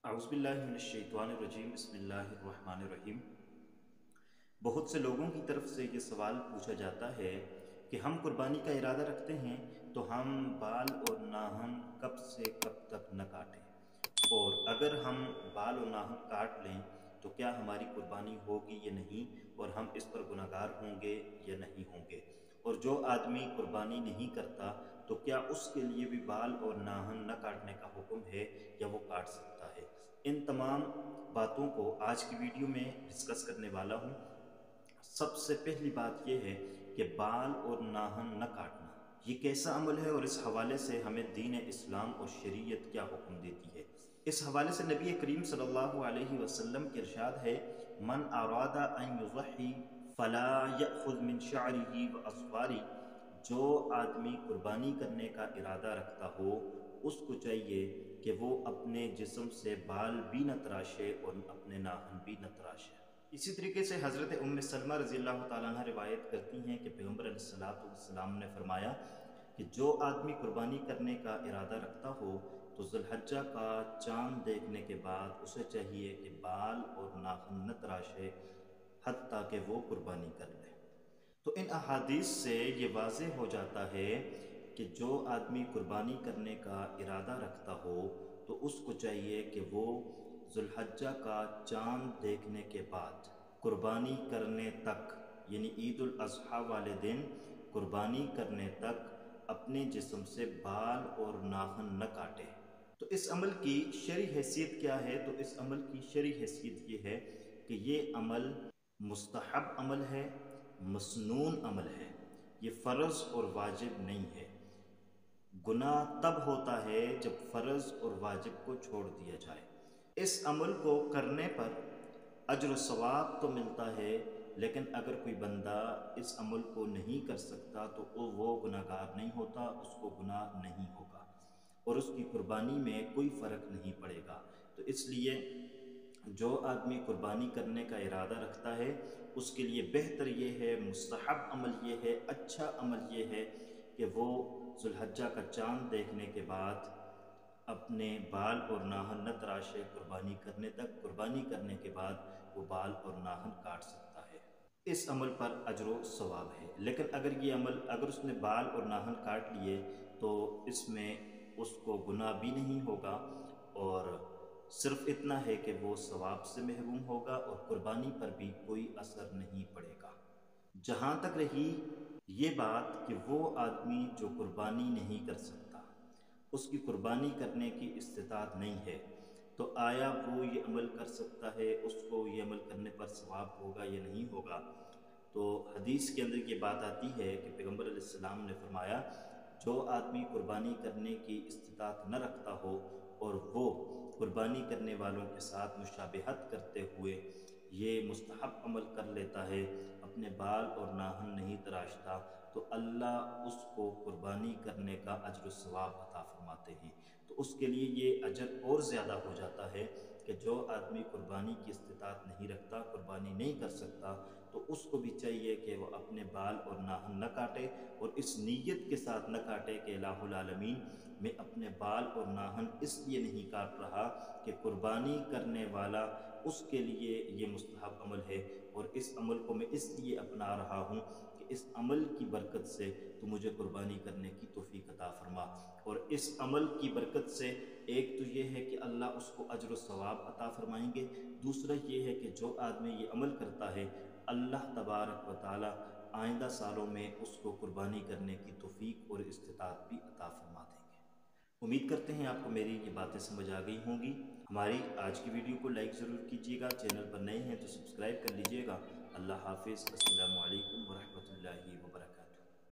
अऊज़ु बिल्लाहि मिनश्शैतानिर्रजीम बिस्मिल्लाहिर्रहमानिर्रहीम। बहुत से लोगों की तरफ से ये सवाल पूछा जाता है कि हम कुर्बानी का इरादा रखते हैं तो हम बाल और नाखून कब से कब तक न काटें, और अगर हम बाल और नाखून काट लें तो क्या हमारी कुर्बानी होगी या नहीं, और हम इस पर गुनहगार होंगे या नहीं होंगे। और जो आदमी कुर्बानी नहीं करता तो क्या उसके लिए भी बाल और नाखून न काटने का हुक्म है या वो काट सकता है। इन तमाम बातों को आज की वीडियो में डिस्कस करने वाला हूँ। सबसे पहली बात यह है कि बाल और नाखून न काटना ये कैसा अमल है, और इस हवाले से हमें दीन इस्लाम और शरीयत क्या हुक्म देती है। इस हवाले से नबी करीम सल्लल्लाहु अलैहि वसल्लम के इरशाद है, मन अरादा अन युज़ही फला यअख़ुज़ मिन शअरिही व अज़फ़ारी। जो आदमी कुर्बानी करने का इरादा रखता हो उसको चाहिए कि वो अपने जिस्म से बाल भी न तराशे और अपने नाखून भी न तराशे। इसी तरीके से हज़रत उम्मे सलमा रज़ी अल्लाह तआला अन्हा रिवायत करती हैं कि पैगम्बर अलैहिस्सलातु वस्सलाम ने फरमाया कि जो आदमी कुर्बानी करने का इरादा रखता हो तो ज़ुल्हज्जा का चाँद देखने के बाद उसे चाहिए कि बाल और नाखून न तराशे हत्ता कि वो कुर्बानी कर ले। तो इन अहादीस से ये वाज़ेह हो जाता है कि जो आदमी कुर्बानी करने का इरादा रखता हो तो उसको चाहिए कि वो ज़ुल्हज्जा का चाँद देखने के बाद कुर्बानी करने तक, यानी ईद उल अज़हा वाले दिन कुर्बानी करने तक अपने जिस्म से बाल और नाखून न काटे। तो इस अमल की शरई हैसियत क्या है? तो इस अमल की शरई हैसियत ये है कि ये अमल मुस्तहब अमल है, मसनून अमल है। ये फ़र्ज़ और वाजिब नहीं है। गुनाह तब होता है जब फ़र्ज़ और वाजिब को छोड़ दिया जाए। इस अमल को करने पर अज्र व सवाब तो मिलता है, लेकिन अगर कोई बंदा इस अमल को नहीं कर सकता तो वो गुनाहगार नहीं होता, उसको गुनाह नहीं होगा और उसकी कुर्बानी में कोई फ़र्क नहीं पड़ेगा। तो इसलिए जो आदमी कुर्बानी करने का इरादा रखता है उसके लिए बेहतर ये है, मुस्तहब अमल ये है, अच्छा अमल ये है कि वो ज़ुल्हज्जा का चाँद देखने के बाद अपने बाल और नाखून न तराशे कुर्बानी करने तक। कुर्बानी करने के बाद वो बाल और नाखून काट सकता है। इस अमल पर अज्र व सवाब है। लेकिन अगर उसने बाल और नाखून काट लिए तो इसमें उसको गुनाह भी नहीं होगा, और सिर्फ इतना है कि वो सवाब से महरूम होगा और कुर्बानी पर भी कोई असर नहीं पड़ेगा। जहाँ तक रही ये बात कि वो आदमी जो कुर्बानी नहीं कर सकता, उसकी कुर्बानी करने की इस्तिताअत नहीं है, तो आया वो ये अमल कर सकता है, उसको ये अमल करने पर सवाब होगा या नहीं होगा। तो हदीस के अंदर ये बात आती है कि पैगम्बर अलैहिस्सलाम ने फरमाया, जो आदमी कुर्बानी करने की इस्तिताअत न रखता हो और वो कुर्बानी करने वालों के साथ मुशाबहत करते हुए ये मुस्तहब अमल कर लेता है, अपने बाल और नाखून नहीं तराशता, तो अल्लाह उसको कुर्बानी करने का अज्र सवाब अता फरमाते हैं। तो उसके लिए ये अजर और ज़्यादा हो जाता है कि जो आदमी कुर्बानी की इस्तिताअत नहीं रखता, कुर्बानी नहीं कर सकता, तो उसको भी चाहिए कि वो अपने बाल और नाखून न काटे, और इस नीयत के साथ न काटे कि इलाहुल आलमीन मैं अपने बाल और नाखून इसलिए नहीं काट रहा कि कुर्बानी करने वाला उसके लिए ये मुस्तहब अमल है, और इस अमल को मैं इसलिए अपना रहा हूँ कि इस अमल की बरकत से तो मुझे कुर्बानी करने की तौफीक अता फरमा। और इस अमल की बरकत से एक तो ये है कि अल्लाह उसको अज्र व सवाब अता फरमाएंगे, दूसरा ये है कि जो आदमी ये अमल करता है अल्लाह तबारक व तआला आइंदा सालों में उसको कुर्बानी करने की तौफीक और इस्तिताअत भी अता फरमा देंगे। उम्मीद करते हैं आपको मेरी ये बातें समझ आ गई होंगी। हमारी आज की वीडियो को लाइक ज़रूर कीजिएगा, चैनल पर नए हैं तो सब्सक्राइब कर लीजिएगा। अल्लाह हाफिज़। अस्सलामु अलैकुम व रहमतुल्लाहि व बरकातहू।